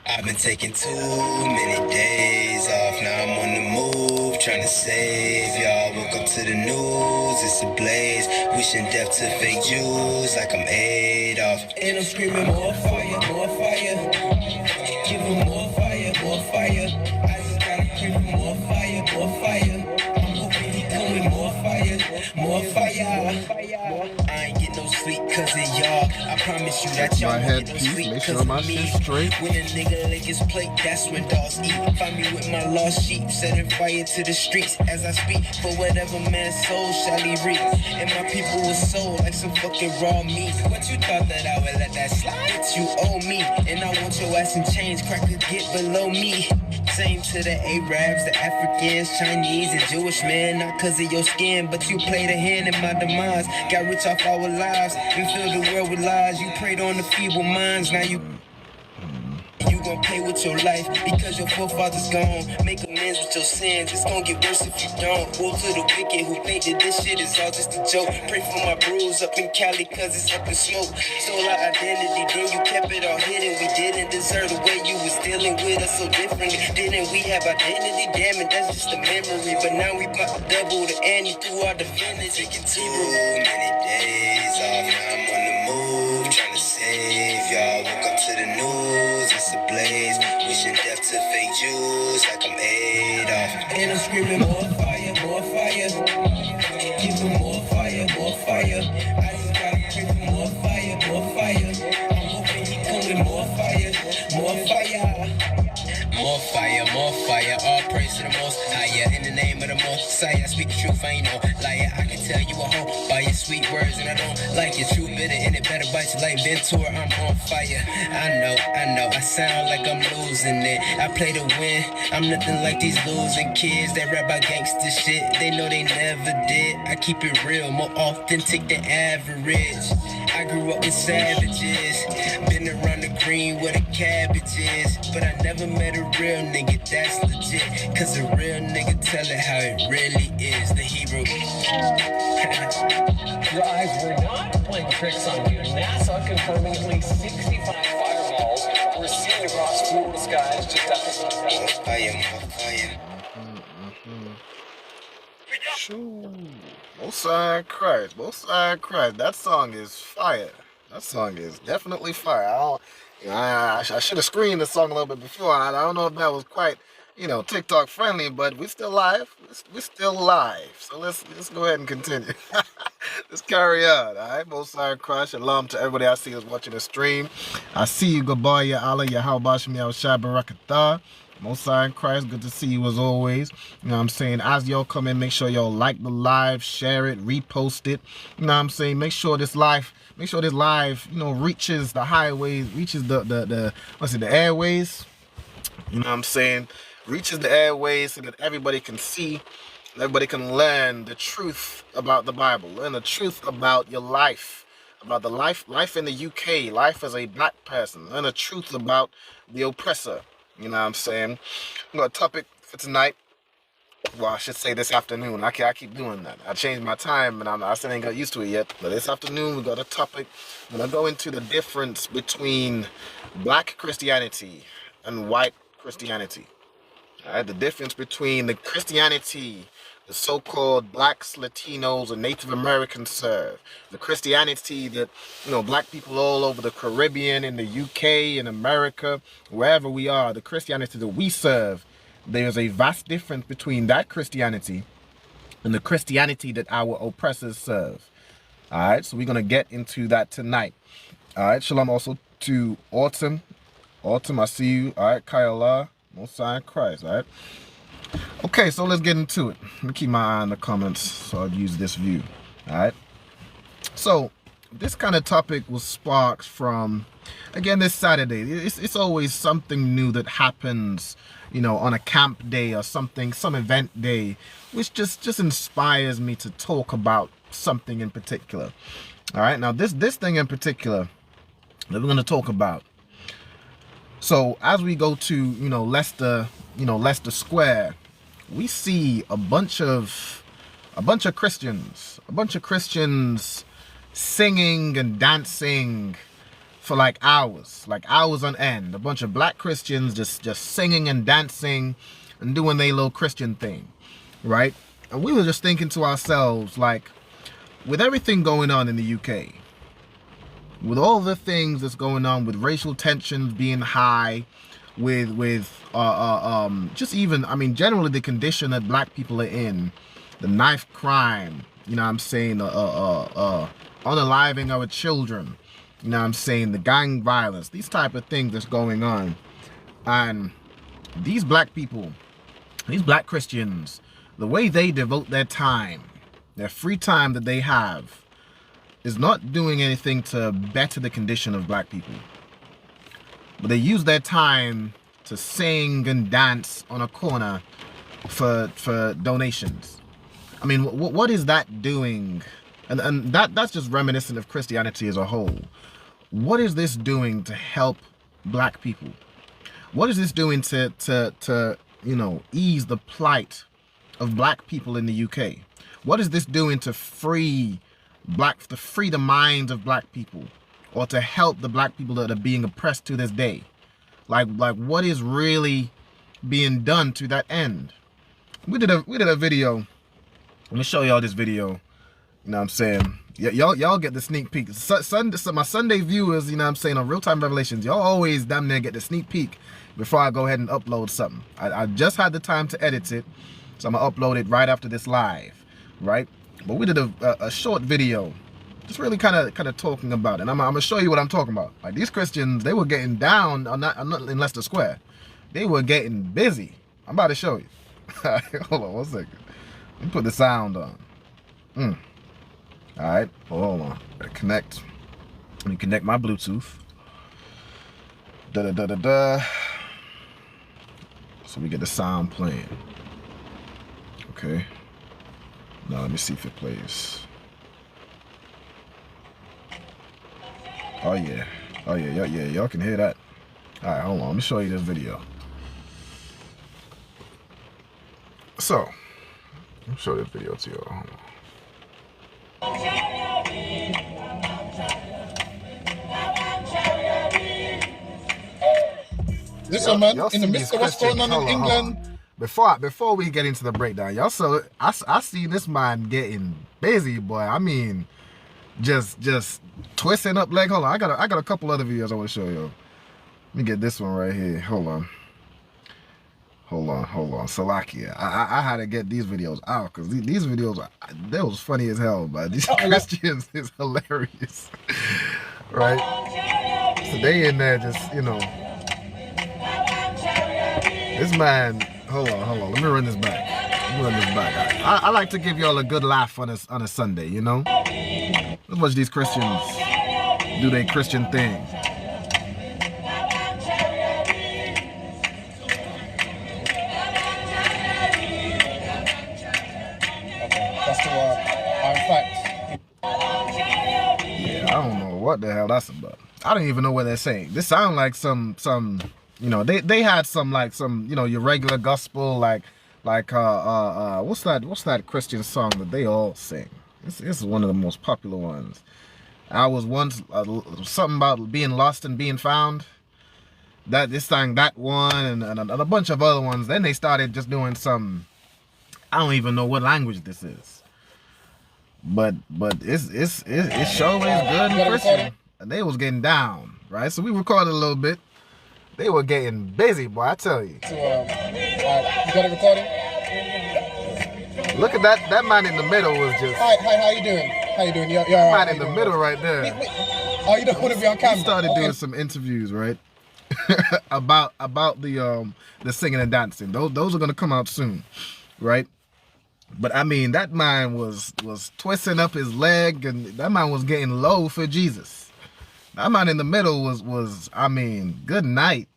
I've been taking too many days off. Now I'm on the move, trying to save y'all. Woke up to the news, it's a blaze. Wishing death to fake Jews like I'm Adolf. And I'm screaming more fire, more fire. Give them more fire, more fire. I just gotta pray for more fire, more fire. I'm hoping he come with more fire, more fire. I ain't get no sleep cause of y'all. I promise you that y'all won't get no sleep cause of me. When a nigga lick his plate, that's when dogs eat. Find me with my lost sheep, setting fire to the streets as I speak. For whatever man's soul shall he reap. And my people was sold like some fucking raw meat. What you thought that I would let that slide? Bitch, you owe me. And I want your ass in chains, crackers get below me. Same to the Arabs, the Africans, Chinese, and Jewish men. Not cause of your skin, but you played a hand in my demise. Got rich off our lives and filled the world with lies. You preyed on the feeble minds, now you gon' pay with your life because your forefathers gone. Make amends with your sins, it's gon' get worse if you don't. Woe to the wicked who think that this shit is all just a joke. Pray for my bruise up in Cali cause it's up in smoke. Stole our identity, then you kept it all hidden. We didn't deserve the way you was dealing with us so differently. Didn't we have identity? Damn it, that's just a memory. But now we pop double the ante through our defendants. Taking too many days off, now I'm on the move, trying to save y'all. Woke up to the news, it's a blaze. Wishing death to fake Jews like I'm Adolf. And I'm screaming more fire, more fire. Give them more fire, more fire. I just gotta pray for more fire, more fire. I'm hoping he come with more fire, more fire. More fire, more fire, all praise to the most higher. In the name of the Messiah, speak the truth, I ain't no liar. I can tell you a hoe by your sweet words, and I don't like your true bitter, and it better bite you like Ventura. I'm on fire. I know, I sound like I'm losing it. I play to win, I'm nothing like these losing kids that rap about gangster shit. They know they never did. I keep it real, more authentic than average. I grew up with savages, been around the green where the cabbage is, but I never met a real nigga that's legit, cause a real nigga tell it how it really is, the hero. Your eyes were not playing tricks on you. NASA confirming at least 65 fireballs were seen across Florida skies just after sunset. Most Christ. That song is fire. That song is definitely fire. I should have screened the song a little bit before. I don't know if that was quite, TikTok friendly, but we still live. We're still live. So let's go ahead and continue. Let's carry on. All right, Most Christ. Shalom to everybody I see is watching the stream. I see you. Goodbye, ya Allah, ya Hawbashim, ya Shabarakatah. Most Christ, good to see you as always. You know what I'm saying? As y'all come in, make sure y'all like the live, share it, repost it. You know what I'm saying? Make sure this live, reaches the highways, reaches the airways. You know what I'm saying? Reaches the airways so that everybody can see, everybody can learn the truth about the Bible, learn the truth about your life, about the life in the UK, life as a black person, learn the truth about the oppressor. You know what I'm saying? I got a topic for tonight. Well, I should say this afternoon. I keep doing that. I changed my time, and I still ain't got used to it yet. But this afternoon, we got a topic. I'm going to go into the difference between black Christianity and white Christianity. All right, the difference between the Christianity the so-called blacks, Latinos, and Native Americans serve. The Christianity that, black people all over the Caribbean, in the UK, in America, wherever we are, the Christianity that we serve, there's a vast difference between that Christianity and the Christianity that our oppressors serve. All right, so we're going to get into that tonight. All right, shalom also to Autumn. Autumn, I see you. All right, Kyla, Most High Christ. All right. Okay, so let's get into it. Let me keep my eye on the comments, so I'll use this view. All right. So this kind of topic was sparked from, again, this Saturday. It's always something new that happens, on a camp day or something, some event day, which just inspires me to talk about something in particular. All right. Now this thing in particular that we're going to talk about. So as we go to, Leicester Square, we see a bunch of Christians singing and dancing for like hours on end. A bunch of black Christians just singing and dancing and doing their little Christian thing, right? And we were just thinking to ourselves, like, with everything going on in the UK, with all the things that's going on, with racial tensions being high, with just even, I mean, generally the condition that black people are in, the knife crime, you know what I'm saying, unaliving our children, you know what I'm saying, the gang violence, these type of things that's going on. And these black people, these black Christians, the way they devote their time, their free time that they have, is not doing anything to better the condition of black people. But they use their time to sing and dance on a corner for donations. I mean, what is that doing? And that's just reminiscent of Christianity as a whole. What is this doing to help black people? What is this doing to you know, ease the plight of black people in the UK? What is this doing to free the minds of black people, or to help the black people that are being oppressed to this day? Like what is really being done to that end? We did a video. Let me show y'all this video. You know what I'm saying? Y'all get the sneak peek. My Sunday viewers, you know what I'm saying, on Real Time Revelations, y'all always damn near get the sneak peek before I go ahead and upload something. I just had the time to edit it, so I'm gonna upload it right after this live, right? But we did a short video, just really kind of talking about it. And I'm gonna show you what I'm talking about. Like, these Christians, they were getting down on in Leicester Square. They were getting busy. I'm about to show you. Hold on 1 second. Let me put the sound on. All right, hold on. Gotta connect. Let me connect my Bluetooth. So we get the sound playing. Okay. Now let me see if it plays. Oh yeah. Oh yeah, y'all can hear that. All right, hold on. Let me show you this video. So, let me show this video to y'all. Hold on. Listen, man, in the midst of what's going on in England. Before we get into the breakdown, y'all, so I see this man getting busy, boy. I mean, just twisting up leg. Hold on, I got a couple other videos I want to show you. Let me get this one right here. Hold on. Salakia. I had to get these videos out because these videos, they was funny as hell, but these Christians is hilarious. Right? So they in there just, you know. This man, hold on. Let me run this back. I like to give y'all a good laugh on a Sunday, you know? Let's watch these Christians do their Christian thing. Yeah, I don't know what the hell that's about. I don't even know what they're saying. This sounds like some, you know, they had some, you know, your regular gospel, like what's that Christian song that they all sing? This is one of the most popular ones. I was once something about being lost and being found. They sang that one and a bunch of other ones. Then they started just doing some, I don't even know what language this is. But it sure is good and Christian. And they was getting down, right? So we recorded a little bit. They were getting busy, boy, I tell you. So, you got it recording? Look at that man in the middle was just... Hi, how you doing? How you doing? You're all right? Man in the middle right there. Oh, you don't want to be on camera? He started doing some interviews, right? about the singing and dancing. Those are gonna come out soon, right? But I mean, that man was twisting up his leg, and that man was getting low for Jesus. That man in the middle was I mean, good night.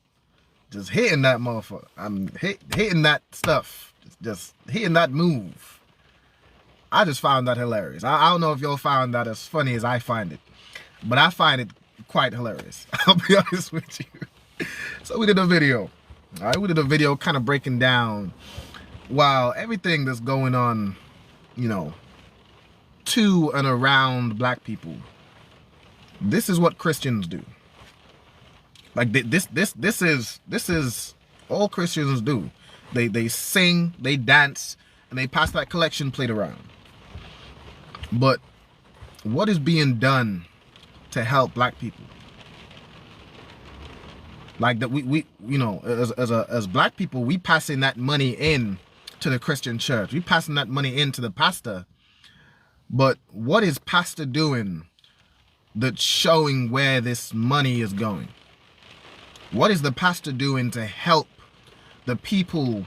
Just hitting that motherfucker. I'm hitting that stuff. Just hitting that move. I just found that hilarious. I don't know if y'all found that as funny as I find it, but I find it quite hilarious. I'll be honest with you. So we did a video. All right, we did a video kind of breaking down, while everything that's going on, you know, to and around black people, this is what Christians do. Like this is all Christians do. They sing, they dance, and they pass that collection plate around. But what is being done to help black people? Like that we you know, as black people, we passing that money in to the Christian church. We passing that money in to the pastor. But what is pastor doing that's showing where this money is going? What is the pastor doing to help the people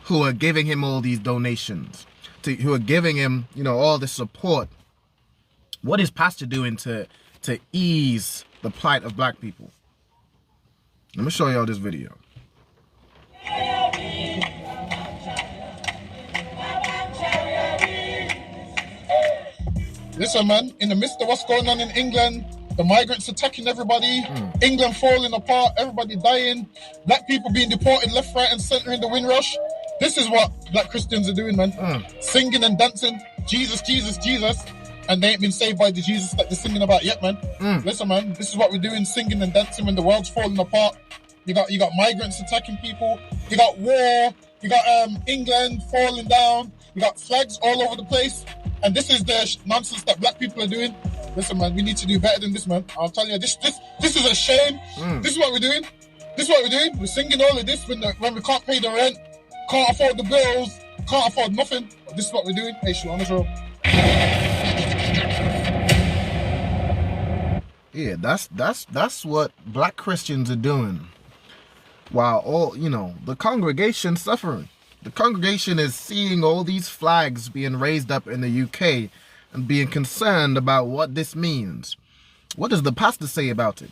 who are giving him all these donations, who are giving him, you know, all the support? What is pastor doing to ease the plight of black people? Let me show y'all this video. Listen, man, in the midst of what's going on in England, the migrants attacking everybody, England falling apart, everybody dying, black people being deported left, right, and center in the Windrush. This is what black Christians are doing, man. Singing and dancing, Jesus, Jesus, Jesus. And they ain't been saved by the Jesus that they're singing about yet, man. Listen, man, this is what we're doing, singing and dancing when the world's falling apart. You got migrants attacking people. You got war. You got England falling down. You got flags all over the place. And this is the nonsense that black people are doing. Listen, man, we need to do better than this, man. I'll tell you, this is a shame. This is what we're doing. This is what we're doing. We're singing all of this when we can't pay the rent, can't afford the bills, can't afford nothing. But this is what we're doing. Hey, shoot, on this road. Yeah, that's what black Christians are doing. While all, you know, the congregation suffering. The congregation is seeing all these flags being raised up in the UK and being concerned about what this means. What does the pastor say about it?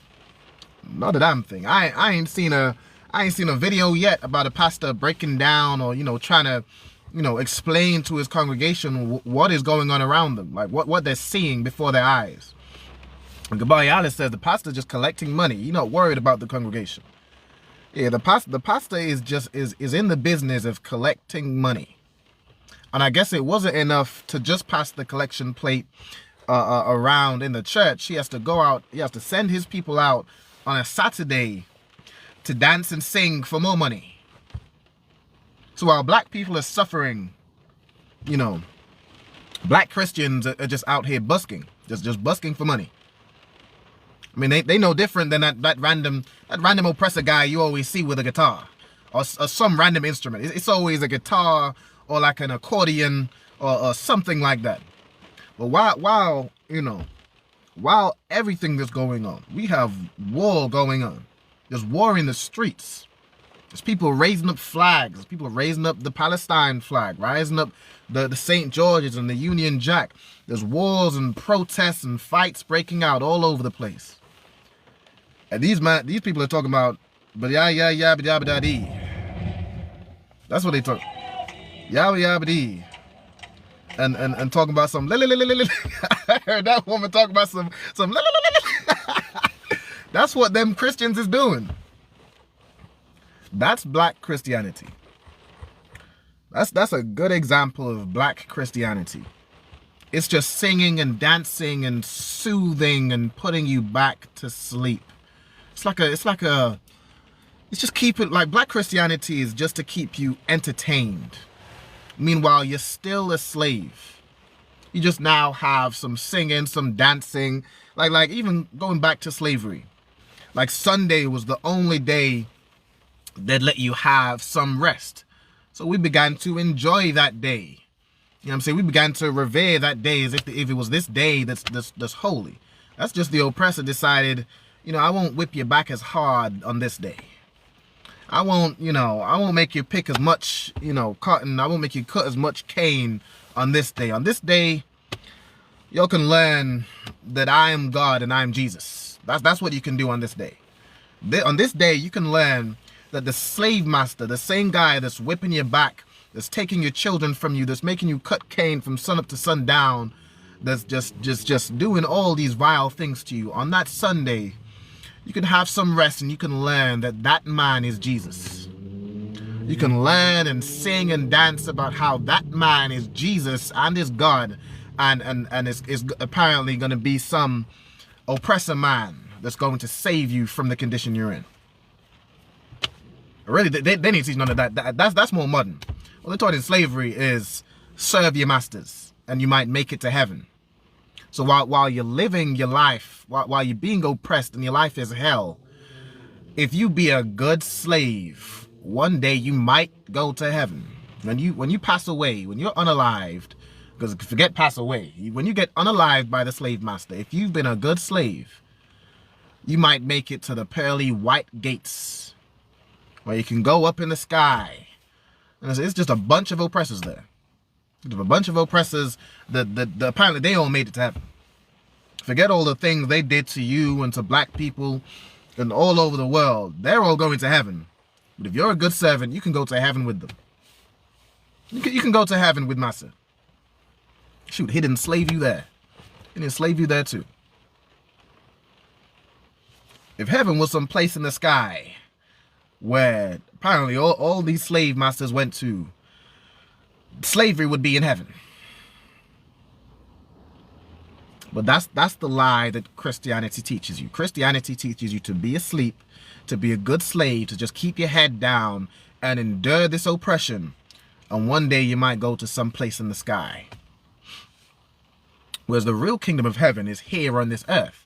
Not a damn thing. I ain't seen a video yet about a pastor breaking down or, you know, trying to, you know, explain to his congregation what is going on around them, like what they're seeing before their eyes. And GEN.YAHANNA says the pastor just collecting money. You're not worried about the congregation. Yeah, the pastor is just is in the business of collecting money. And I guess it wasn't enough to just pass the collection plate around in the church. He has to go out, he has to send his people out on a Saturday to dance and sing for more money. So while black people are suffering, you know, black Christians are just out here busking, just busking for money. I mean, they no different than that random oppressor guy you always see with a guitar or some random instrument. It's always a guitar or like an accordion or something like that. But while you know, while everything is going on, we have war going on. There's war in the streets. There's people raising up flags. There's people raising up the Palestine flag, rising up the St. George's and the Union Jack. There's wars and protests and fights breaking out all over the place. And these people are talking about, but yeah, that's what they talk. Yeah, and talking about some. I heard that woman talking about some. That's what them Christians is doing. That's black Christianity. That's a good example of black Christianity. It's just singing and dancing and soothing and putting you back to sleep. It's just keep it like black Christianity is just to keep you entertained. Meanwhile, you're still a slave. You just now have some singing, some dancing, like even going back to slavery. Like Sunday was the only day that let you have some rest. So we began to enjoy that day. You know what I'm saying? We began to revere that day as if it was this day that's holy. That's just the oppressor decided, you know, I won't whip you back as hard on this day. I won't make you pick as much, you know, cotton. I won't make you cut as much cane on this day. On this day, you can learn that I am God and I am Jesus. That's what you can do on this day. On this day, you can learn that the slave master, the same guy that's whipping you back, that's taking your children from you, that's making you cut cane from sun up to sundown, that's just doing all these vile things to you, on that Sunday, you can have some rest and you can learn that that man is Jesus. You can learn and sing and dance about how that man is Jesus and is God, and is apparently going to be some oppressor man that's going to save you from the condition you're in. Really, they need to teach none of that. That's more modern. What they taught in slavery is serve your masters, and you might make it to heaven. So while you're living your life, while you're being oppressed and your life is hell, if you be a good slave, one day you might go to heaven. When you pass away, when you're unalived, because forget pass away, when you get unalived by the slave master, if you've been a good slave, you might make it to the pearly white gates, where you can go up in the sky. And it's just a bunch of oppressors there. A bunch of oppressors that apparently they all made it to heaven. Forget all the things they did to you and to black people and all over the world. They're all going to heaven. But if you're a good servant, you can go to heaven with them. You can go to heaven with Massa. Shoot, he didn't enslave you there. He didn't enslave you there too. If heaven was some place in the sky where apparently all these slave masters went to, slavery would be in heaven. But that's the lie that Christianity teaches you. Christianity teaches you to be asleep, to be a good slave, to just keep your head down and endure this oppression. And one day you might go to some place in the sky. Whereas the real kingdom of heaven is here on this earth.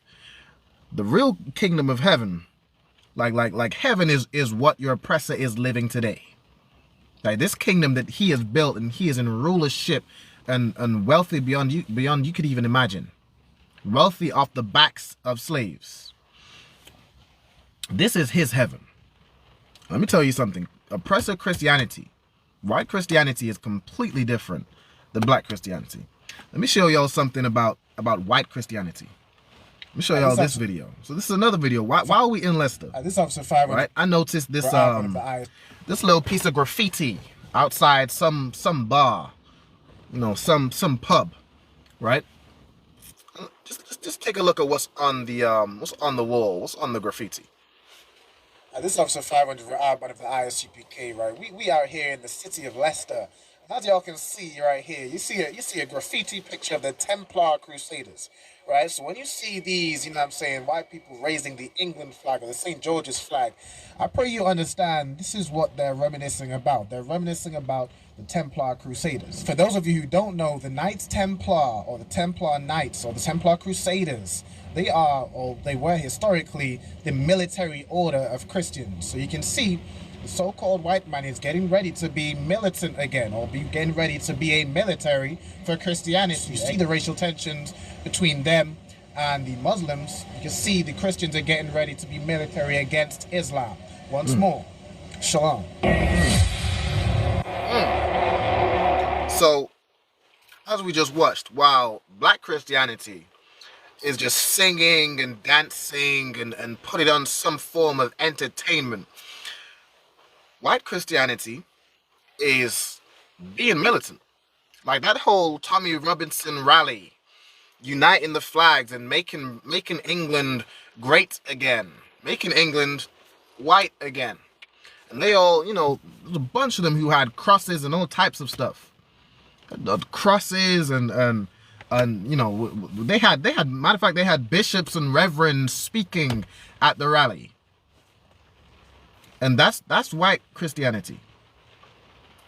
The real kingdom of heaven, like heaven is what your oppressor is living today. Like this kingdom that he has built, and he is in rulership and wealthy beyond you could even imagine. Wealthy off the backs of slaves. This is his heaven. Let me tell you something. Oppressor Christianity, white Christianity, is completely different than black Christianity. Let me show y'all something about white Christianity. Let me show y'all this video. So this is another video. Why are we in Leicester? This Officer 5. Right? I noticed this this little piece of graffiti outside some bar, you know, some pub, right? Just take a look at what's on the wall, what's on the graffiti. This Officer 500 Raawban of the I.S.U.P.K, right? We out here in the city of Leicester. As y'all can see right here, you see a graffiti picture of the Templar Crusaders, right? So when you see these, you know what I'm saying, white people raising the England flag or the St. George's flag, I pray you understand this is what they're reminiscing about. They're reminiscing about the Templar Crusaders. For those of you who don't know, the Knights Templar or the Templar Knights or the Templar Crusaders, they are, or they were historically, the military order of Christians. So you can see the so-called white man is getting ready to be militant again, or be getting ready to be a military for Christianity. You see the racial tensions between them and the Muslims. You can see the Christians are getting ready to be military against Islam. Once more, Shalom. So, as we just watched, while black Christianity is just singing and dancing and putting on some form of entertainment, white Christianity is being militant. Like that whole Tommy Robinson rally, uniting the flags and making England great again, making England white again. And they all, you know, there's a bunch of them who had crosses and all types of stuff. Crosses and you know, they had matter of fact, they had bishops and reverends speaking at the rally. And that's white Christianity.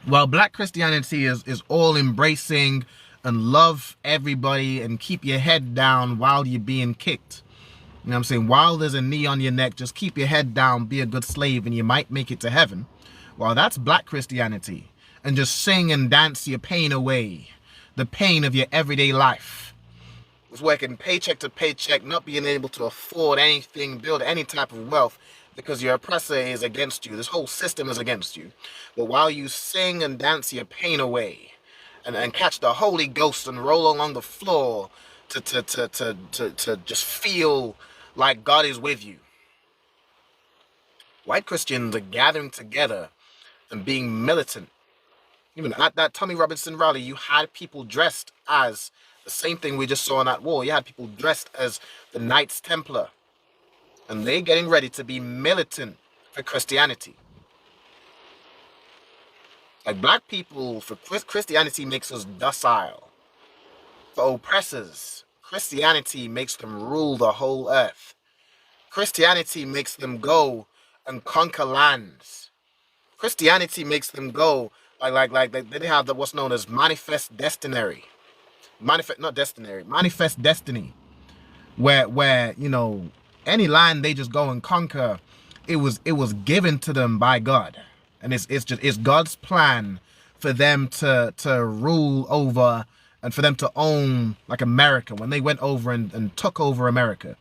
While black Christianity is all embracing and love everybody and keep your head down while you're being kicked. You know what I'm saying? While there's a knee on your neck, just keep your head down, be a good slave, and you might make it to heaven. Well, that's black Christianity. And just sing and dance your pain away. The pain of your everyday life. It's working paycheck to paycheck, not being able to afford anything, build any type of wealth, because your oppressor is against you. This whole system is against you. But while you sing and dance your pain away, and catch the Holy Ghost and roll along the floor to just feel like God is with you. White Christians are gathering together and being militant. Even at that Tommy Robinson rally, you had people dressed as the same thing we just saw on that wall. You had people dressed as the Knights Templar. And they're getting ready to be militant for Christianity. Like black people, for Christianity makes us docile. For oppressors, Christianity makes them rule the whole earth. Christianity makes them go and conquer lands. Christianity makes them go like they have what's known as manifest destiny. Manifest destiny. Where any land they just go and conquer, it was given to them by God. And it's God's plan for them to rule over and for them to own, like America. When they went over and took over America,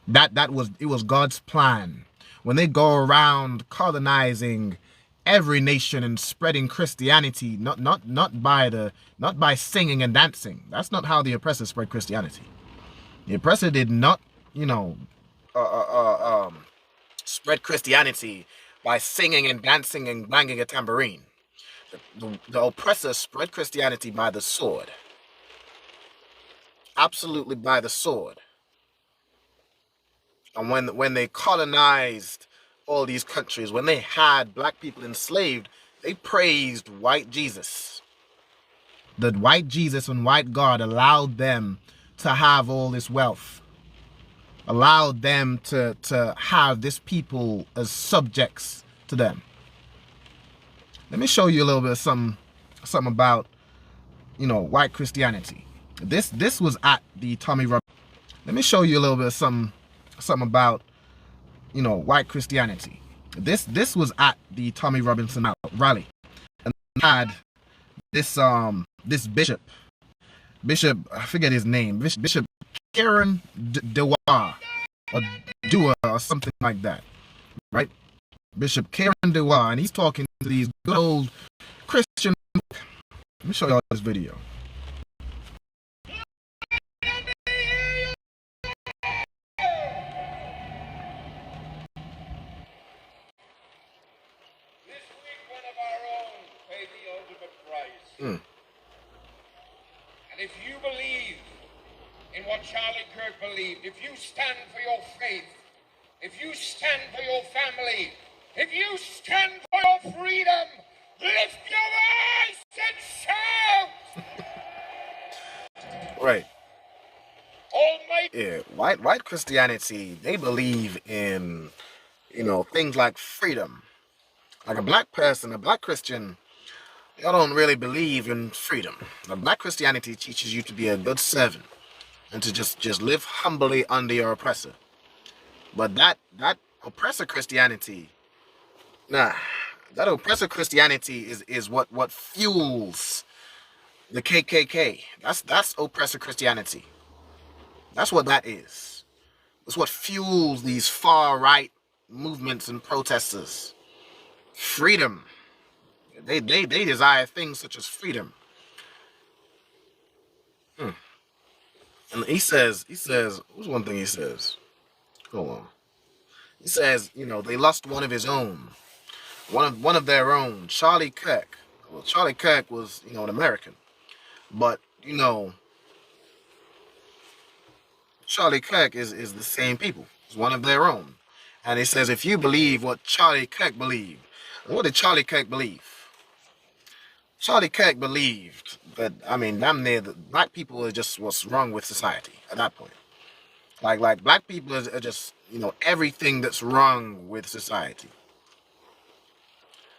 it was God's plan. When they go around colonizing every nation and spreading Christianity, not by singing and dancing. That's not how the oppressor spread Christianity. The oppressor did not, spread Christianity by singing and dancing and banging a tambourine. The oppressor spread Christianity by the sword. Absolutely by the sword. And when they colonized all these countries, when they had black people enslaved, they praised white Jesus. The white Jesus and white God allowed them to have all this wealth, allowed them to have this people as subjects to them. Let me show you a little bit of something about, white Christianity. This was at the Tommy Robinson. Let me show you a little bit of something about, white Christianity. This was at the Tommy Robinson rally, and had this bishop, I forget his name, Bishop Karen Dewa or Dua or something like that, right? Bishop Karen Dewa, and he's talking to these good old Christian. Let me show y'all this video. And if you believe in what Charlie Kirk believed, if you stand for your faith, if you stand for your family, if you stand for your freedom, lift your voice and shout! Right. Almighty. Yeah, white Christianity, they believe in, things like freedom. Like a black person, a black Christian, y'all don't really believe in freedom. Now, black Christianity teaches you to be a good servant and to just live humbly under your oppressor. But that oppressor Christianity, that oppressor Christianity is what fuels the KKK. That's oppressor Christianity. That's what that is. It's what fuels these far right movements and protesters. Freedom. They desire things such as freedom. And he says, what's one thing he says? Hold on. He says, they lost one of his own. One of their own, Charlie Kirk. Well, Charlie Kirk was, an American. But, Charlie Kirk is the same people. It's one of their own. And he says, if you believe what Charlie Kirk believed, what did Charlie Kirk believe? Charlie Kirk believed that, damn near black people are just what's wrong with society at that point. Like black people are just, everything that's wrong with society.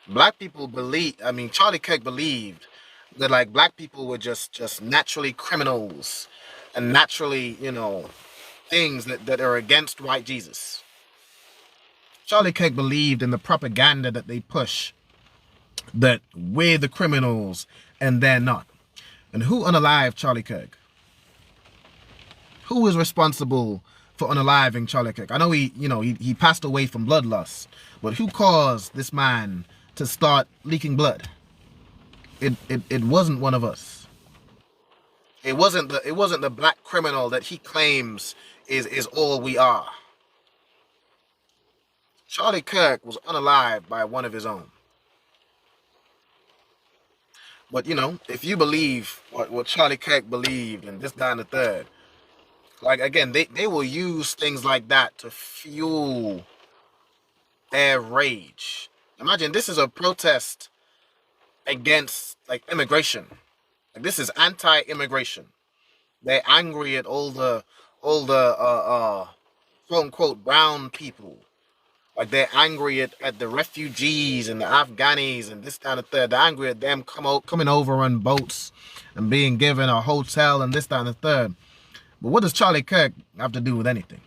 Black people Charlie Kirk believed that like black people were just naturally criminals and naturally, things that are against white Jesus. Charlie Kirk believed in the propaganda that they push, that we're the criminals and they're not. And who unalived Charlie Kirk? Who is responsible for unaliving Charlie Kirk? I know he passed away from bloodlust, but who caused this man to start leaking blood? It wasn't one of us. It wasn't the black criminal that he claims is all we are. Charlie Kirk was unalived by one of his own. But if you believe what Charlie Kirk believed and this, that, and the third, like again, they will use things like that to fuel their rage. Imagine this is a protest against like immigration. Like this is anti-immigration. They're angry at all the quote-unquote brown people. Like they're angry at the refugees and the Afghanis and this, that, and the third. They're angry at them coming over on boats and being given a hotel and this, that, and the third. But what does Charlie Kirk have to do with anything?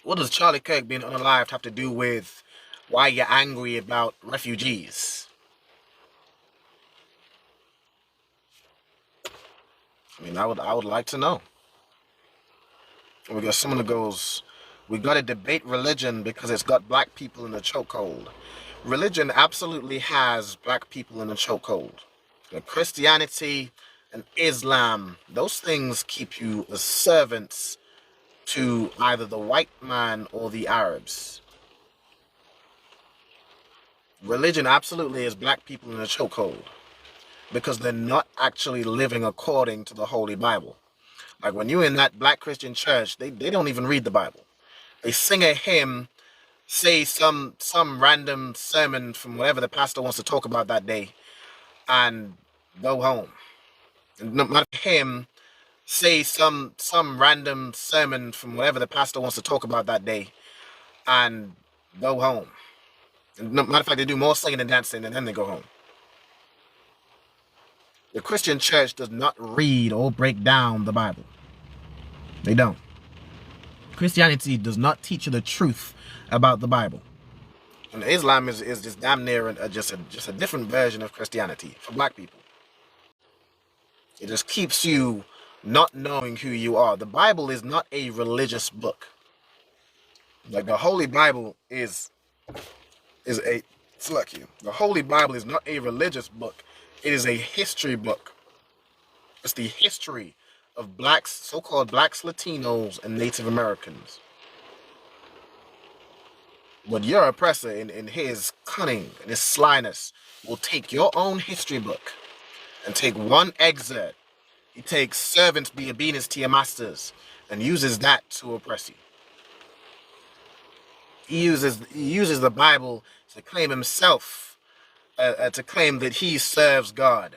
What does Charlie Kirk being unalived have to do with why you're angry about refugees? I mean, I would like to know. We got someone that goes, we got to debate religion because it's got black people in the chokehold. Religion absolutely has black people in the chokehold. Christianity and Islam, those things keep you as servants to either the white man or the Arabs. Religion absolutely is black people in a chokehold because they're not actually living according to the Holy Bible. Like when you're in that black Christian church, they don't even read the Bible. They sing a hymn, say some random sermon from whatever the pastor wants to talk about that day, and go home. And not a hymn, say some random sermon from whatever the pastor wants to talk about that day, and go home. And matter of fact, they do more singing and dancing, and then they go home. The Christian church does not read or break down the Bible. They don't. Christianity does not teach you the truth about the Bible. And Islam is just damn near just a different version of Christianity for black people. It just keeps you not knowing who you are. The Bible is not a religious book. Like the Holy Bible is a, fuck you. The Holy Bible is not a religious book. It is a history book. It's the history of blacks, so-called blacks, Latinos, and Native Americans. But your oppressor, in his cunning and his slyness, will take your own history book and take one excerpt. He takes servants be obedience to your masters and uses that to oppress you. He uses the Bible to claim himself, to claim that he serves God.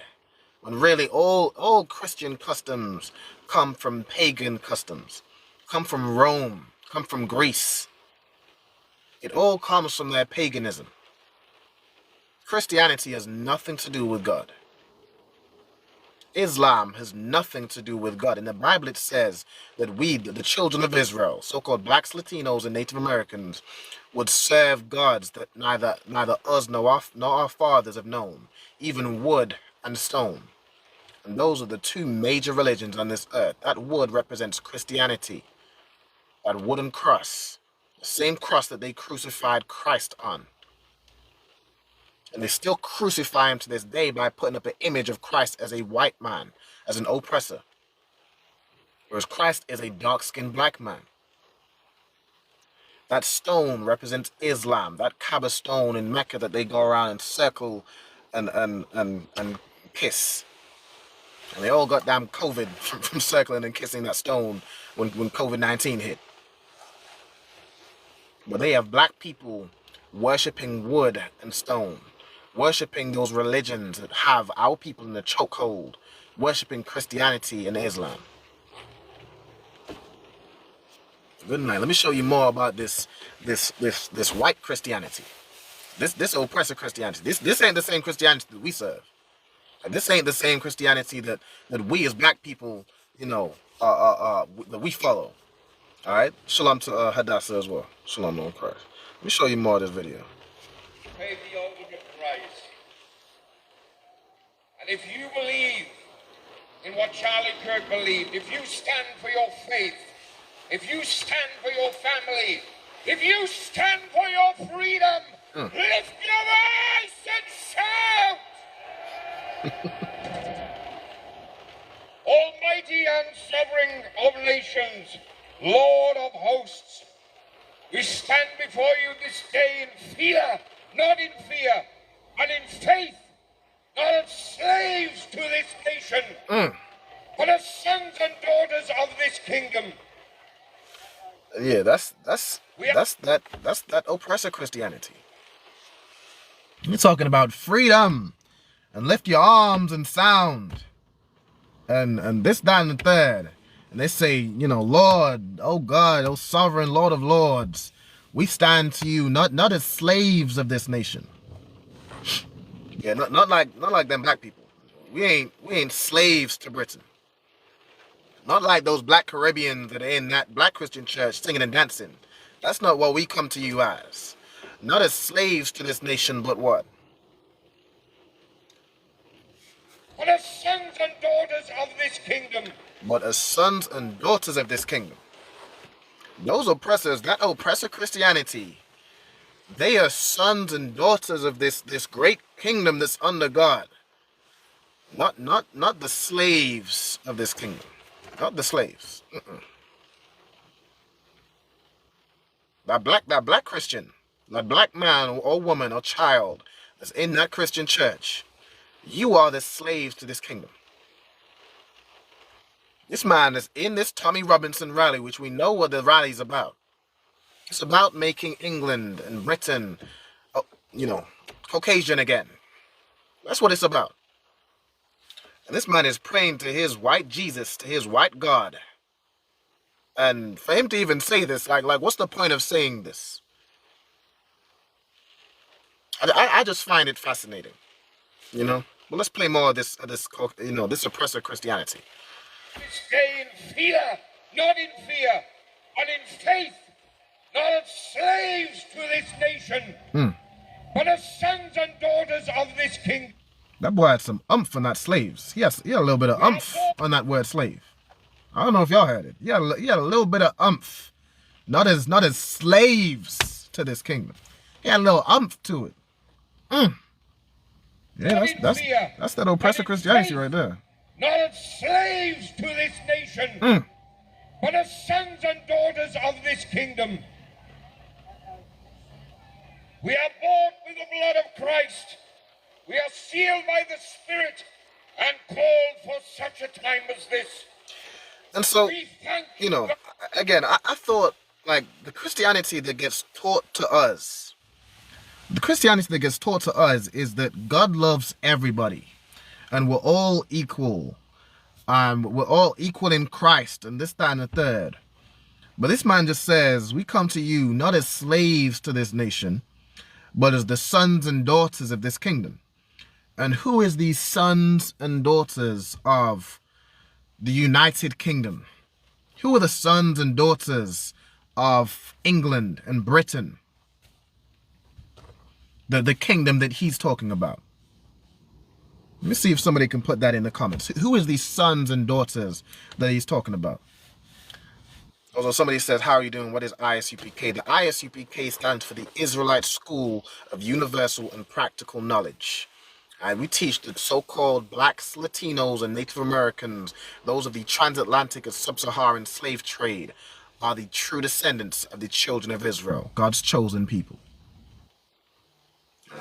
When really all Christian customs come from pagan customs, come from Rome, come from Greece. It all comes from their paganism. Christianity has nothing to do with God. Islam has nothing to do with God. In the Bible it says that we, the children of Israel, so-called blacks, Latinos, and Native Americans, would serve gods that neither us nor our fathers have known, even wood and stone. And those are the two major religions on this earth. That wood represents Christianity. That wooden cross, the same cross that they crucified Christ on. And they still crucify him to this day by putting up an image of Christ as a white man, as an oppressor. Whereas Christ is a dark-skinned black man. That stone represents Islam, that Kaaba stone in Mecca that they go around and circle and kiss. And they all got damn COVID from circling and kissing that stone when COVID-19 hit. But they have black people worshipping wood and stone, worshipping those religions that have our people in the chokehold, worshipping Christianity and Islam. Good night. Let me show you more about this white Christianity. This oppressive Christianity. This ain't the same Christianity that we serve. This ain't the same Christianity that we as black people, that we follow. All right. Shalom to Hadassah as well. Shalom on Christ. Let me show you more of this video. Pay the ultimate price. And if you believe in what Charlie Kirk believed, if you stand for your faith, if you stand for your family, if you stand for your freedom, lift your voice and shout! Almighty and sovereign of nations, Lord of hosts, we stand before you this day in fear, not in fear, but in faith, not as slaves to this nation, but as sons and daughters of this kingdom. Yeah, that's that oppressor Christianity. You're talking about freedom and lift your arms and sound and this, that, and the third. And they say, you know, Lord, oh God, oh sovereign Lord of lords, we stand to you not as slaves of this nation. Yeah, not like them black people. We ain't slaves to Britain. Not like those black Caribbeans that are in that black Christian church singing and dancing. That's not what we come to you as. Not as slaves to this nation, but what? But as sons and daughters of this kingdom. But as sons and daughters of this kingdom. Those oppressors, that oppressor Christianity, they are sons and daughters of this great kingdom that's under God. Not the slaves of this kingdom. Not the slaves. That black Christian, that black man or woman or child that's in that Christian church, you are the slaves to this kingdom. This man is in this Tommy Robinson rally, which we know what the rally's about. It's about making England and Britain, you know, Caucasian again. That's what it's about. And this man is praying to his white Jesus, to his white God. And for him to even say this, like what's the point of saying this? I just find it fascinating, you know. But let's play more of this you know, this oppressor Christianity. This day in fear, not in fear, but in faith, not as slaves to this nation, but as sons and daughters of this kingdom. That boy had some umph on that slaves. He had a little bit of umph on that word slave. I don't know if y'all heard it. He had a little bit of umph. Not as slaves to this kingdom. He had a little umph to it. Yeah, that's that oppressor Christianity right there. Not as slaves to this nation, but as sons and daughters of this kingdom. We are bought with the blood of Christ. We are sealed by the Spirit and called for such a time as this. And so, you know, again, I thought, like, the Christianity that gets taught to us, is that God loves everybody. And we're all equal. We're all equal in Christ, and this, that, and the third. But this man just says, we come to you not as slaves to this nation, but as the sons and daughters of this kingdom. And who is these sons and daughters of the United Kingdom? Who are the sons and daughters of England and Britain? The kingdom that he's talking about. Let me see if somebody can put that in the comments. Who is these sons and daughters that he's talking about? Although somebody says, how are you doing? What is I.S.U.P.K? The I.S.U.P.K stands for the Israelite School of Universal and Practical Knowledge. We teach the so-called blacks, Latinos, and Native Americans, those of the transatlantic and sub-Saharan slave trade, are the true descendants of the children of Israel, God's chosen people.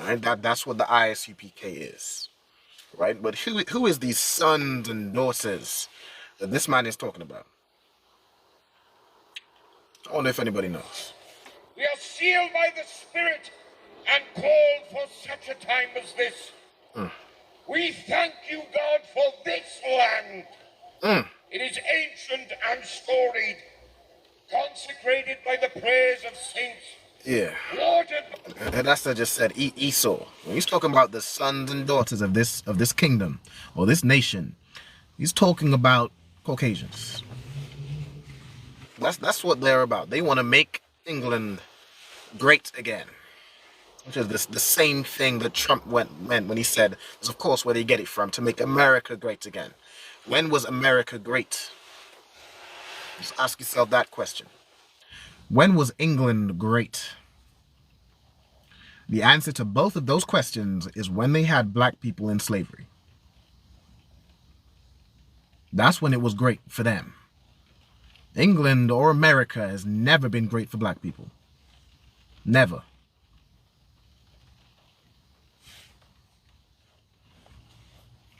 All right, that's what the I.S.U.P.K is. Right? But who is these sons and daughters that this man is talking about? I wonder if anybody knows. We are sealed by the Spirit and called for such a time as this. We thank you, God, for this land. It is ancient and storied, consecrated by the prayers of saints. Yeah. Watered. And that's what I just said, Esau. When he's talking about the sons and daughters of this kingdom or this nation, he's talking about Caucasians. That's what they're about. They want to make England great again. Which is the same thing that Trump meant when he said, this is of course where they get it from, to make America great again. When was America great? Just ask yourself that question. When was England great? The answer to both of those questions is when they had black people in slavery. That's when it was great for them. England or America has never been great for black people. Never.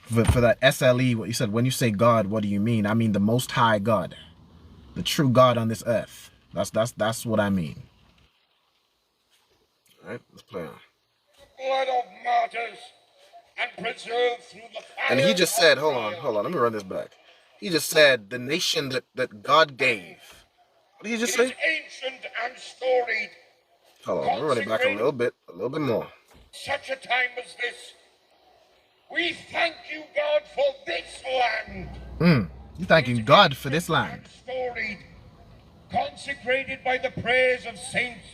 For that SLE, what you said, when you say God, what do you mean? I mean the Most High God. The true God on this earth. That's what I mean. All right, let's play on. Blood of martyrs and preserved through the fire. And he just said, hold on, let me run this back. He just said the nation that God gave. What did he just It is say? ancient and storied. Hold on, we'll run it back a little bit more. Such a time as this, we thank you, God, for this land. You thanking God for this land. Storied, consecrated by the prayers of saints,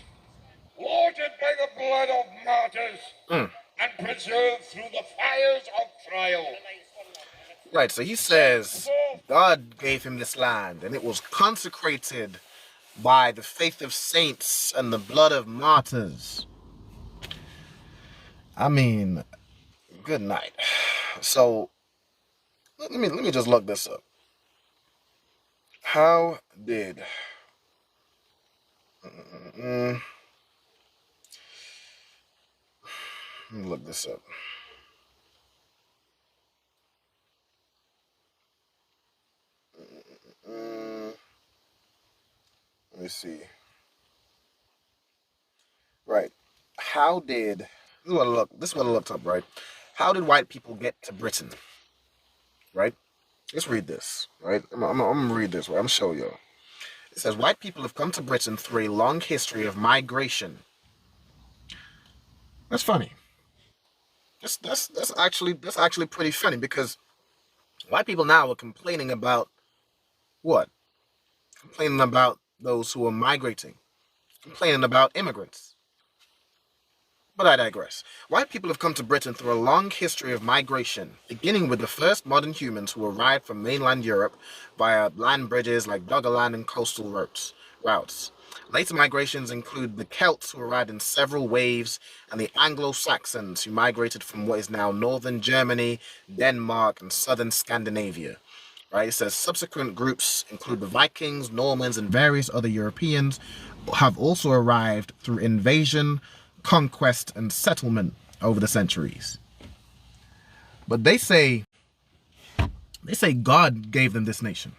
watered by the blood of martyrs, and preserved through the fires of trial. Right, so he says God gave him this land, and it was consecrated by the faith of saints and the blood of martyrs. I mean, good night. So let me just look this up. How did let me look this up. Let me see. Right. How did this is what I looked up, right? How did white people get to Britain? Right? Let's read this, right? I'm gonna read this, right? I'm gonna show you. It says white people have come to Britain through a long history of migration. That's funny. That's actually pretty funny, because white people now are complaining about what? Complaining about those who are migrating. Complaining about immigrants. But I digress. White people have come to Britain through a long history of migration, beginning with the first modern humans who arrived from mainland Europe via land bridges like Doggerland and coastal routes. Later migrations include the Celts, who arrived in several waves, and the Anglo-Saxons, who migrated from what is now northern Germany, Denmark, and southern Scandinavia. Right? It says subsequent groups include the Vikings, Normans, and various other Europeans have also arrived through invasion, conquest, and settlement over the centuries. But they say God gave them this nation.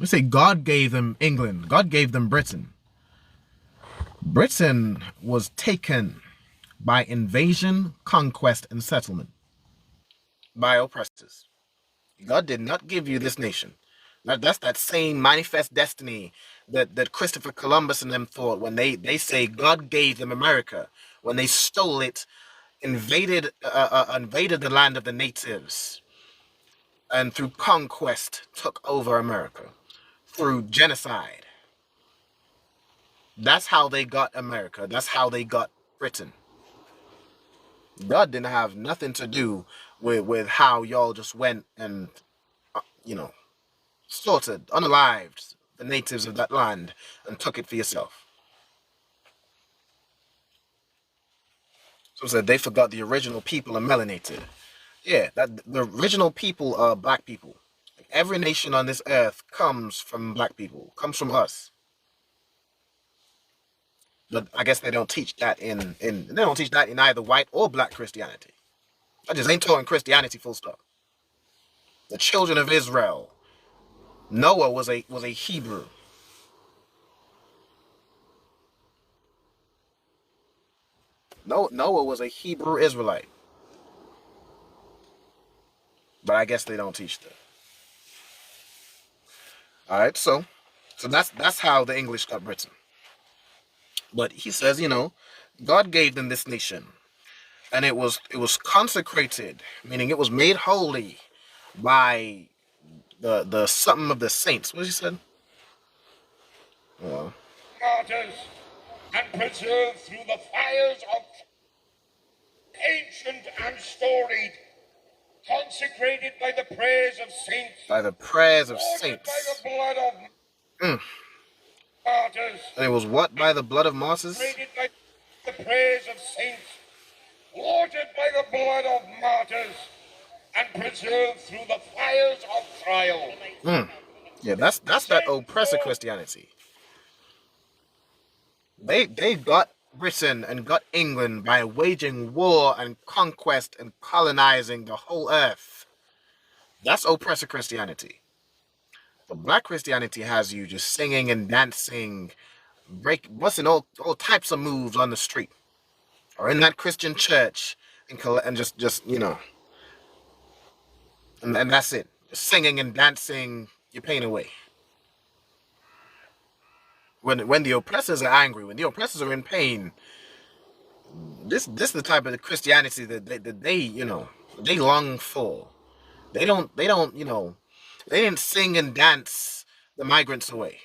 They say God gave them England. God gave them Britain. Britain was taken by invasion, conquest, and settlement by oppressors. God did not give you this nation. That's that same manifest destiny that Christopher Columbus and them thought when they say God gave them America, when they stole it, invaded the land of the natives, and through conquest took over America, through genocide. That's how they got America. That's how they got Britain. God didn't have nothing to do with how y'all just went and, slaughtered, unalived the natives of that land and took it for yourself. Some said they forgot the original people are melanated. Yeah, that the original people are black people. Every nation on this earth comes from black people, comes from us. But I guess they don't teach that in either white or black Christianity. I just ain't taught in Christianity, full stop. The children of Israel. Noah was a Hebrew. Noah was a Hebrew Israelite. But I guess they don't teach that. Alright, so that's how the English got Britain. But he says, God gave them this nation. And it was consecrated, meaning it was made holy by the something of the saints. What he said? Martyrs, and preserved through the fires of ancient and storied, consecrated by the prayers of saints. By the prayers of saints. By the blood of martyrs. And it was what? By the blood of martyrs? Consecrated by the prayers of saints, watered by the blood of martyrs, and preserved through the fires of trial. Yeah, that's that oppressor Christianity. They got Britain and got England by waging war and conquest and colonizing the whole earth. That's oppressor Christianity. But black Christianity has you just singing and dancing, busting all types of moves on the street, or in that Christian church, and just and that's it. singing and dancing your pain away. When the oppressors are angry, when the oppressors are in pain, this is the type of Christianity that they long for. They didn't sing and dance the migrants away.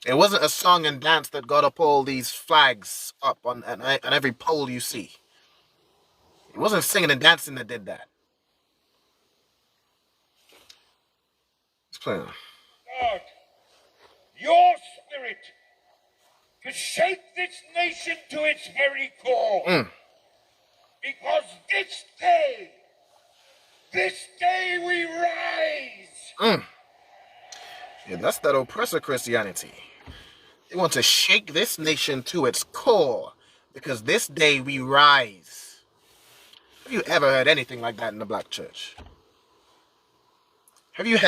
It wasn't a song and dance that got up all these flags up on every pole you see. It wasn't singing and dancing that did that. Let's play on. God, your spirit to shake this nation to its very core. Because this day we rise. Yeah, that's that oppressor Christianity. They want to shake this nation to its core because this day we rise. Have you ever heard anything like that in the black church? Have you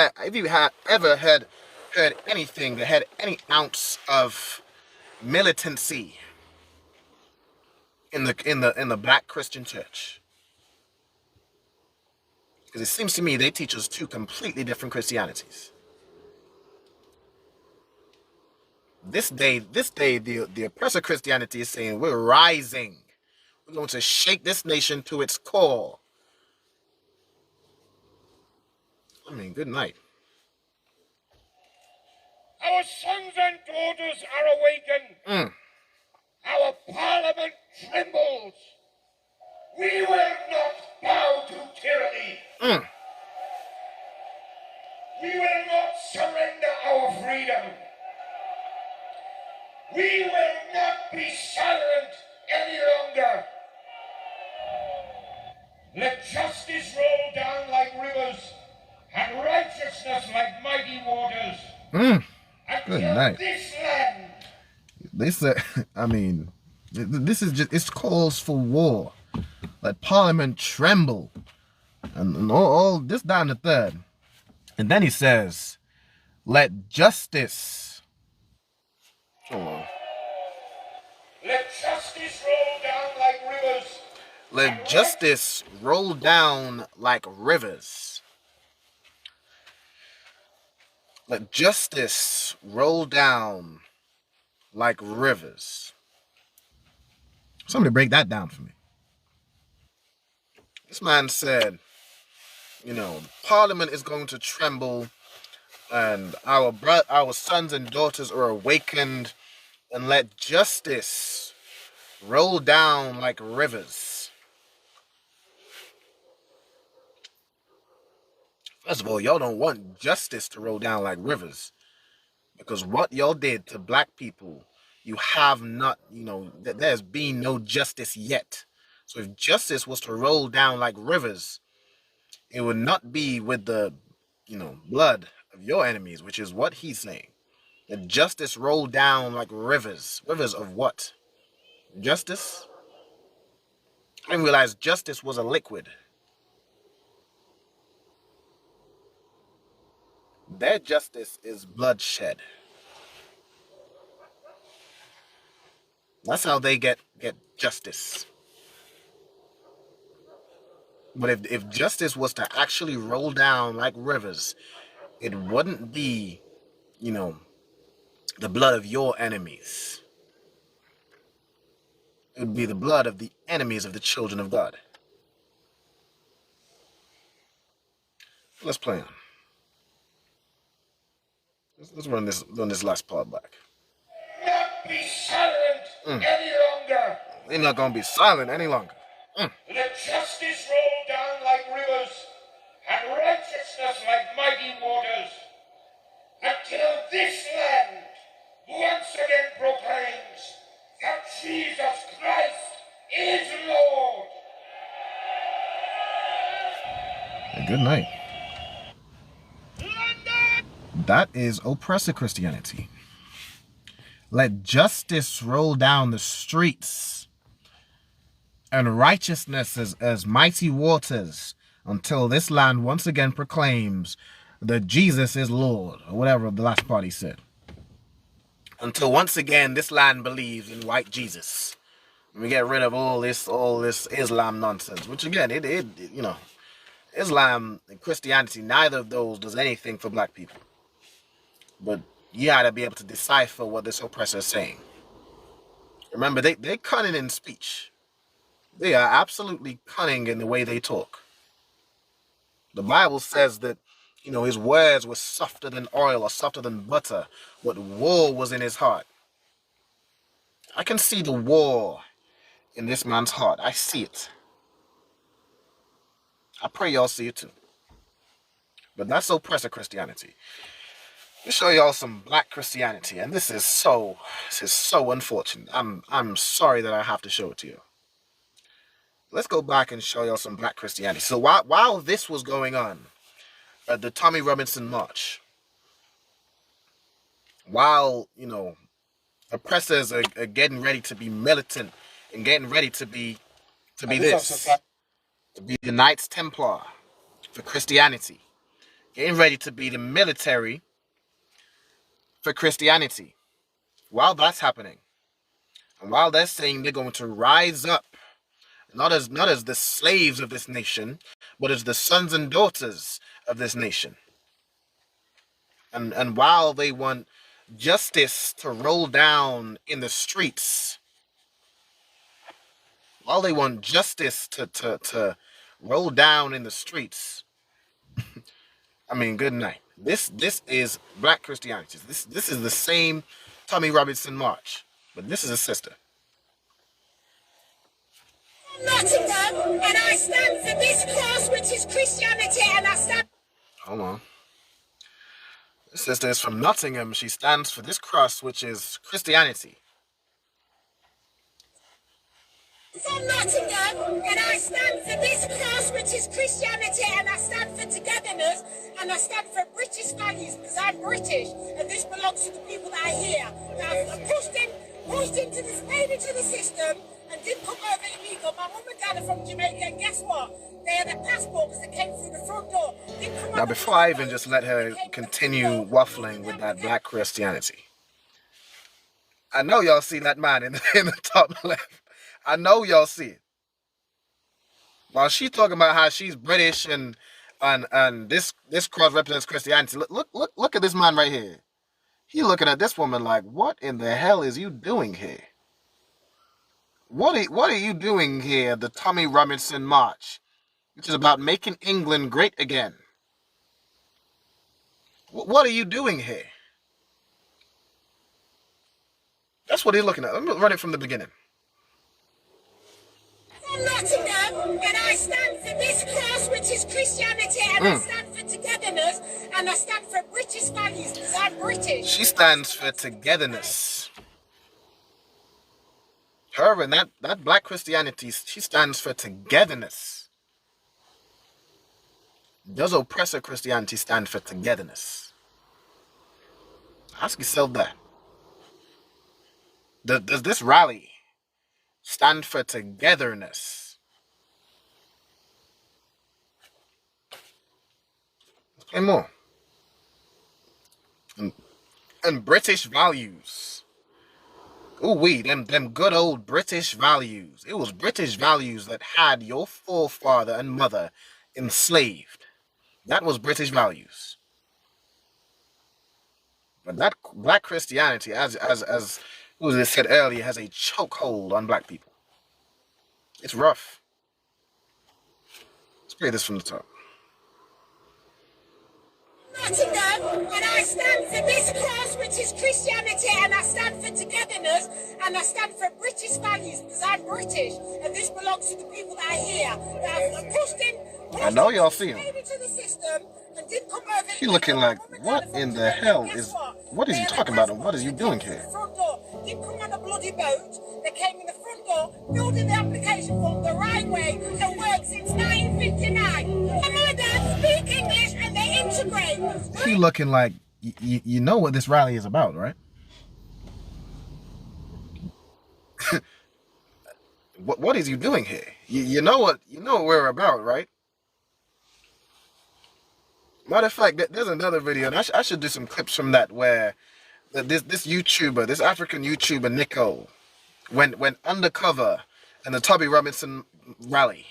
ever heard anything that had any ounce of militancy in the black Christian church? Because it seems to me they teach us two completely different Christianities. This day, the oppressor Christianity is saying we're rising. We're going to shake this nation to its core. I mean, good night. Our sons and daughters are awakened. Our parliament trembles. We will not bow to tyranny. We will not surrender our freedom. We will not be silent any longer. Let justice roll down like rivers and righteousness like mighty waters. Good night. This land. They said, I mean, this is just, it calls for war. Let Parliament tremble. And all this down the third. And then he says, let justice. Hold on. Let justice roll down like rivers. Let justice roll down like rivers. Let justice roll down like rivers. Somebody break that down for me. This man said, Parliament is going to tremble and our sons and daughters are awakened, and let justice roll down like rivers. First of all, y'all don't want justice to roll down like rivers, because what y'all did to black people, you have not, there's been no justice yet. So if justice was to roll down like rivers, it would not be with the, blood of your enemies, which is what he's saying. That justice roll down like rivers. Rivers of what? Justice? I didn't realize justice was a liquid. Their justice is bloodshed. That's how they get justice. But if justice was to actually roll down like rivers, it wouldn't be, the blood of your enemies. It would be the blood of the enemies of the children of God. Let's play on. Let's run this last part back. Not be silent any longer. They're not gonna be silent any longer. Let justice roll down like rivers and righteousness like mighty waters, until this land once again proclaims that Jesus Christ is Lord. Good night. That is oppressor Christianity. Let justice roll down the streets and righteousness as mighty waters until this land once again proclaims that Jesus is Lord, or whatever the last part he said. Until once again this land believes in white Jesus. And we get rid of all this Islam nonsense, which again, it Islam and Christianity, neither of those does anything for black people. But you gotta be able to decipher what this oppressor is saying. Remember, they're cunning in speech. They are absolutely cunning in the way they talk. The Bible says that, his words were softer than oil or softer than butter, but war was in his heart. I can see the war in this man's heart. I see it. I pray y'all see it too. But that's oppressor Christianity. Let me show y'all some black Christianity, and this is so unfortunate. I'm sorry that I have to show it to you. Let's go back and show y'all some black Christianity. So while this was going on at the Tommy Robinson March, while oppressors are getting ready to be militant and getting ready to be the Knights Templar for Christianity, getting ready to be the military for Christianity. While that's happening, and while they're saying they're going to rise up, not as the slaves of this nation, but as the sons and daughters of this nation. And while they want justice to roll down in the streets, while they want justice to roll down in the streets, I mean, good night. This is black Christianity. This is the same Tommy Robinson March, but this is a sister. Nottingham, and I stand for this cause, which is Christianity, and I stand. Hold on. This sister is from Nottingham. She stands for this cross, which is Christianity. From Nottingham, and I stand for this cause, which is Christianity, and I stand for togetherness, and I stand for British values, because I'm British, and this belongs to the people that are here. Now, I'm pushed into the system, and didn't come over illegal. My mum and dad are from Jamaica, and guess what? They had a passport because they came through the front door. Now, before I even just let her continue waffling with that black Christianity, I know y'all see that man in the top left. I know y'all see it. While she's talking about how she's British and this cross represents Christianity, look at this man right here. He looking at this woman like, what in the hell is you doing here? What are you doing here at the Tommy Robinson March, which is about making England great again? What are you doing here? That's what he's looking at. Let me run it from the beginning. From Nottingham, and I stand for this cause, which is Christianity, and I stand for togetherness, and I stand for British values, because I'm British. She stands for togetherness. Her and that black Christianity, she stands for togetherness. Does oppressor Christianity stand for togetherness? Ask yourself that. Does this rally stand for togetherness? Let's play more. And British values. Ooh-wee, them good old British values. It was British values that had your forefather and mother enslaved. That was British values. But that black Christianity, as was said earlier, has a chokehold on black people. It's rough. Let's play this from the top. Nottingham, and I stand for this cause, which is Christianity, and I stand for togetherness, and I stand for British values, because I'm British, and this belongs to the people that are here. I'm pushed I know y'all see him. into the system, and didn't come over. He looking like, what in the hell is? What is he talking about, and what is you doing here? Didn't come on a bloody boat. They came in the front door, filled in the application form the right way, and worked since 1959. My mum and dad speak English, and they integrate. He looking like, you know what this rally is about, right? What is you doing here? You know what we're about, right? Matter of fact, there's another video, and I should do some clips from that where this YouTuber, this African YouTuber Nico, went undercover in the Tommy Robinson rally,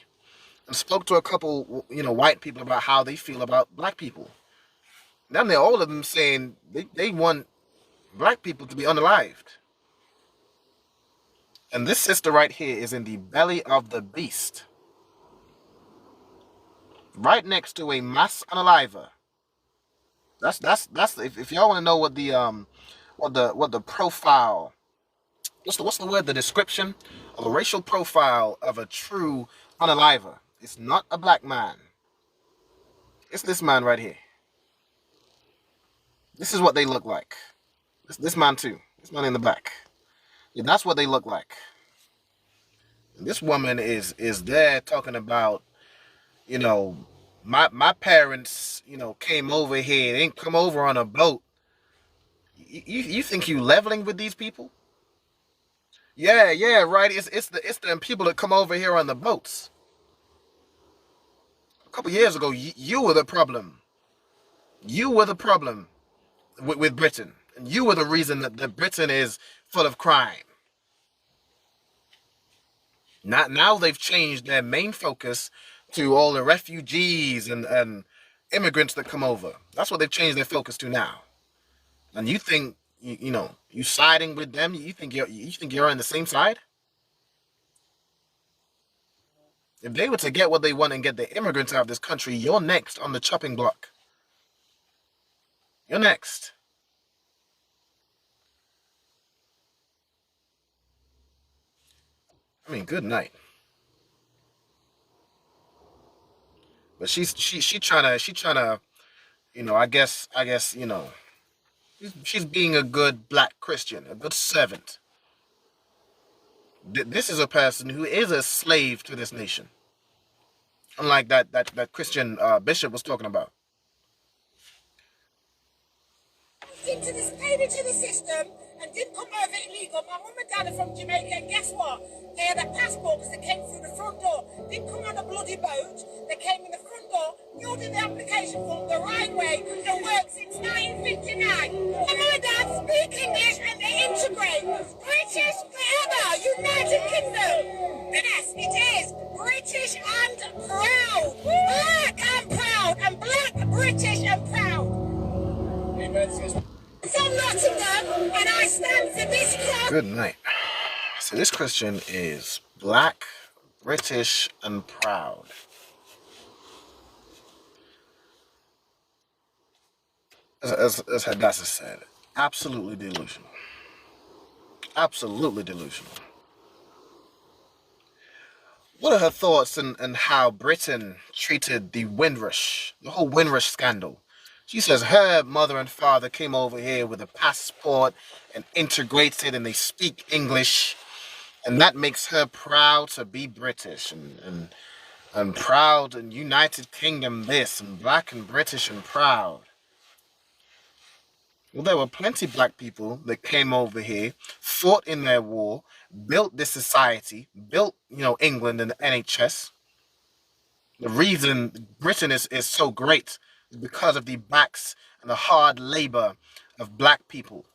and spoke to a couple, white people about how they feel about black people. Then they're all of them saying they want black people to be unalived. And this sister right here is in the belly of the beast, right next to a mass unaliver. That's if y'all want to know what the profile, what's the word, the description of the racial profile of a true unaliver. It's not a black man. It's this man right here. This is what they look like. This man too. This man in the back. Yeah, that's what they look like. And this woman is there talking about, my parents, came over here. They didn't come over on a boat. You think you leveling with these people? Yeah, right. It's the people that come over here on the boats. A couple years ago, you were the problem. You were the problem with Britain, and you were the reason that Britain is full of crime. Now they've changed their main focus to all the refugees and immigrants that come over. That's what they've changed their focus to now. And you think you siding with them? You think you're on the same side? If they were to get what they want and get the immigrants out of this country, you're next on the chopping block. You're next. I mean, good night. But she trying to, I guess, she's being a good black Christian, a good servant. This is a person who is a slave to this nation. Unlike that Christian bishop was talking about. Paid into the system and didn't come over illegal. My mum and dad are from Jamaica, and guess what? They had a passport because they came through the front door. Didn't come on a bloody boat. They came in the front door, filled in the application form the right way, and worked since 1959. My mum and dad speak English and they integrate. British forever, United Kingdom. Yes, it is. British and proud. Black and proud. And black, British and proud. Amen, sister. From Nottingham, and I stand for this club. Good night. So this Christian is black, British, and proud. As Hadassah said, absolutely delusional. Absolutely delusional. What are her thoughts on how Britain treated the Windrush, the whole Windrush scandal? She says her mother and father came over here with a passport and integrated, and they speak English, and that makes her proud to be British and proud and United Kingdom this and black and British and proud. Well, there were plenty of black people that came over here, fought in their war, built this society, built England and the NHS. The reason Britain is so great is because of the backs and the hard labor of black people.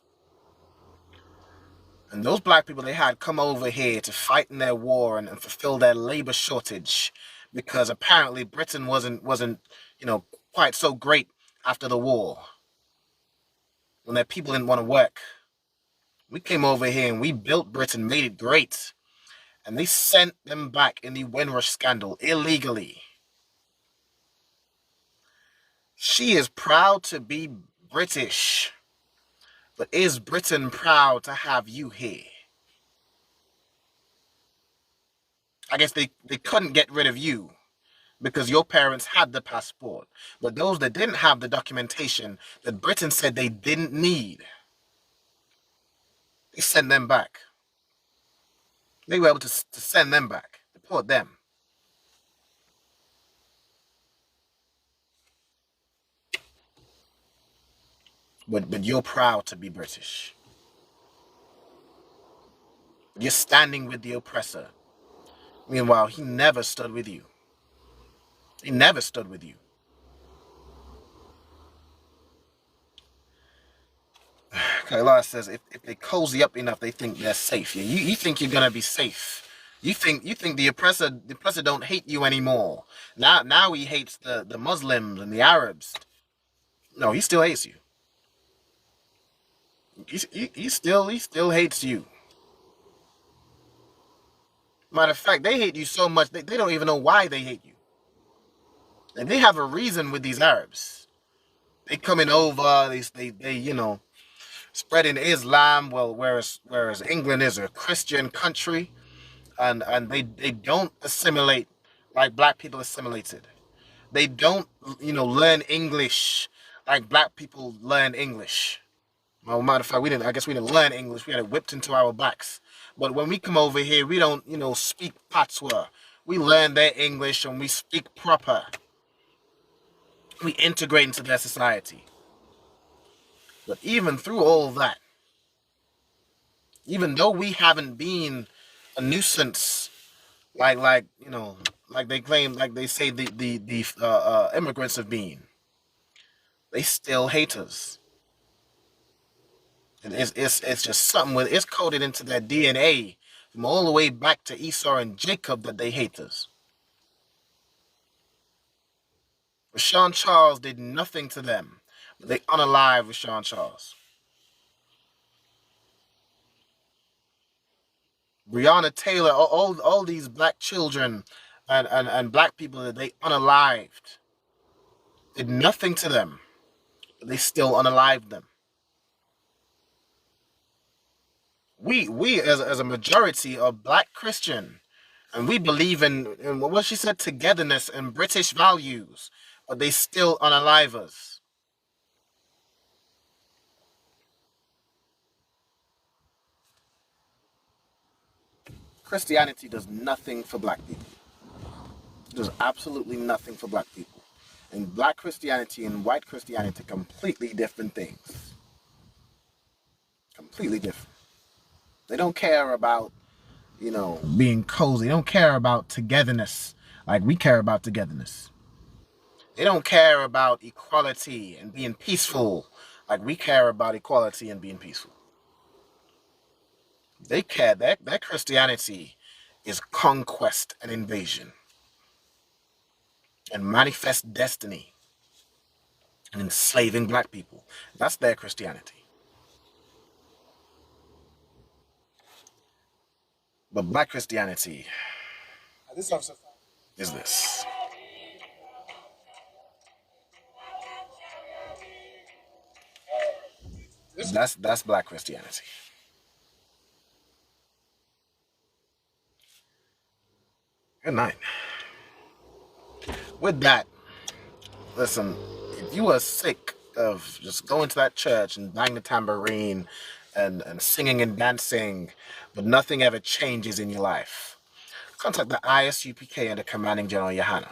And those black people they had come over here to fight in their war and fulfill their labor shortage, because apparently Britain wasn't quite so great after the war, when their people didn't want to work. We came over here and we built Britain, made it great, and they sent them back in the Windrush scandal illegally. She is proud to be British, but is Britain proud to have you here? I guess they couldn't get rid of you because your parents had the passport, but those that didn't have the documentation that Britain said they didn't need, they sent them back. They were able to send them back, deport them. But you're proud to be British. You're standing with the oppressor. Meanwhile, he never stood with you. He never stood with you. Kaila says if they cozy up enough, they think they're safe. You think you're going to be safe You think the oppressor don't hate you anymore. Now he hates the Muslims and the Arabs. No, he still hates you. He still hates you. Matter of fact, they hate you so much they don't even know why they hate you. And they have a reason with these Arabs. They coming over, they spreading Islam. Well, whereas England is a Christian country, and they don't assimilate like black people assimilated. They don't learn English like black people learn English. Well, matter of fact, we didn't. I guess we didn't learn English. We had it whipped into our backs. But when we come over here, we don't speak patois. We learn their English and we speak proper. We integrate into their society. But even through all of that, even though we haven't been a nuisance like they claim, like they say the immigrants have been, they still hate us. And it's just something with it's coded into their DNA from all the way back to Esau and Jacob that they hate us. Rashawn Charles did nothing to them, but they unalive Rashawn Charles. Breonna Taylor, all these black children and black people that they unalived did nothing to them, but they still unalived them. We as a majority are black Christian, and we believe in what she said, togetherness and British values, but they still unalive us. Christianity does nothing for black people. It does absolutely nothing for black people. And black Christianity and white Christianity are completely different things. Completely different. They don't care about, being cozy. They don't care about togetherness like we care about togetherness. They don't care about equality and being peaceful like we care about equality and being peaceful. They care that Christianity is conquest and invasion and manifest destiny and enslaving black people. That's their Christianity. But black Christianity is this. That's black Christianity. Good night. With that, listen, if you are sick of just going to that church and banging the tambourine and singing and dancing, but nothing ever changes in your life, contact the I.S.U.P.K and the Commanding General Yohanna.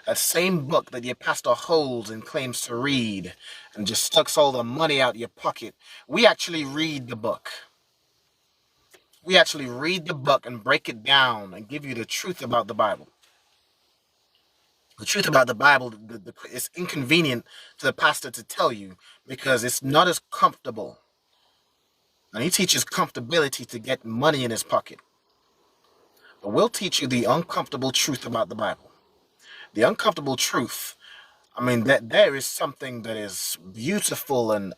That same book that your pastor holds and claims to read and just sucks all the money out of your pocket, we actually read the book. We actually read the book and break it down and give you the truth about the Bible. The truth about the Bible, it's inconvenient to the pastor to tell you because it's not as comfortable. And he teaches comfortability to get money in his pocket. But we'll teach you the uncomfortable truth about the Bible. The uncomfortable truth, that there is something that is beautiful and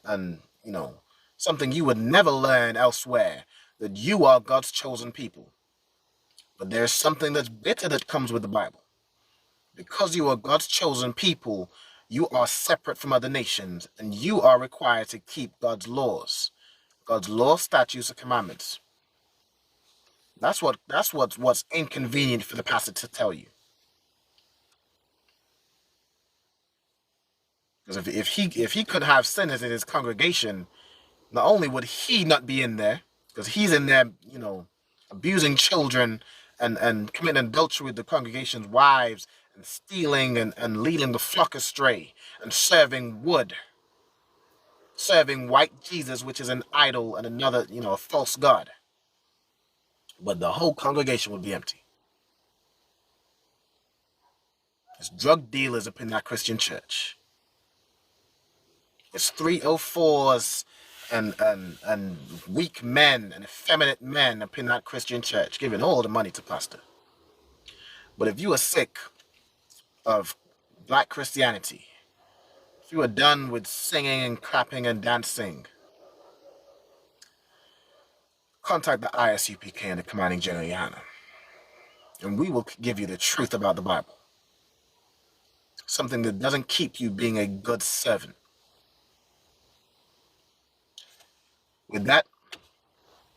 something you would never learn elsewhere, that you are God's chosen people. But there's something that's bitter that comes with the Bible. Because you are God's chosen people, you are separate from other nations, and you are required to keep God's laws, statutes, and commandments. That's what's inconvenient for the pastor to tell you. Because if he could have sinners in his congregation, not only would he not be in there, because he's in there, abusing children and committing adultery with the congregation's wives and stealing and leading the flock astray and serving wood, serving white Jesus, which is an idol and another, a false god. But the whole congregation would be empty. There's drug dealers up in that Christian church. It's 304s and weak men and effeminate men up in that Christian church, giving all the money to pastor. But if you are sick of black Christianity, if you are done with singing and clapping and dancing, contact the I.S.U.P.K and the Commanding General Yohanna, and we will give you the truth about the Bible. Something that doesn't keep you being a good servant. With that,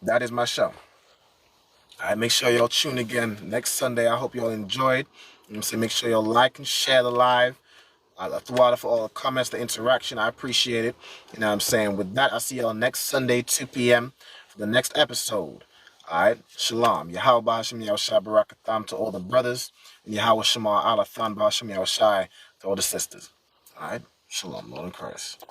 that is my show. Make sure y'all tune again next Sunday. I hope y'all enjoyed. Make sure y'all like and share the live. I love to water for all the comments, the interaction. I appreciate it. You know what I'm saying? With that, I'll see y'all next Sunday, 2 p.m. for the next episode. All right? Shalom. Yahweh Ba'ashem Yahushai Barakatham to all the brothers. And Yahweh Shema Alathan Ba'ashem Yahushai to all the sisters. All right? Shalom. Lord in Christ.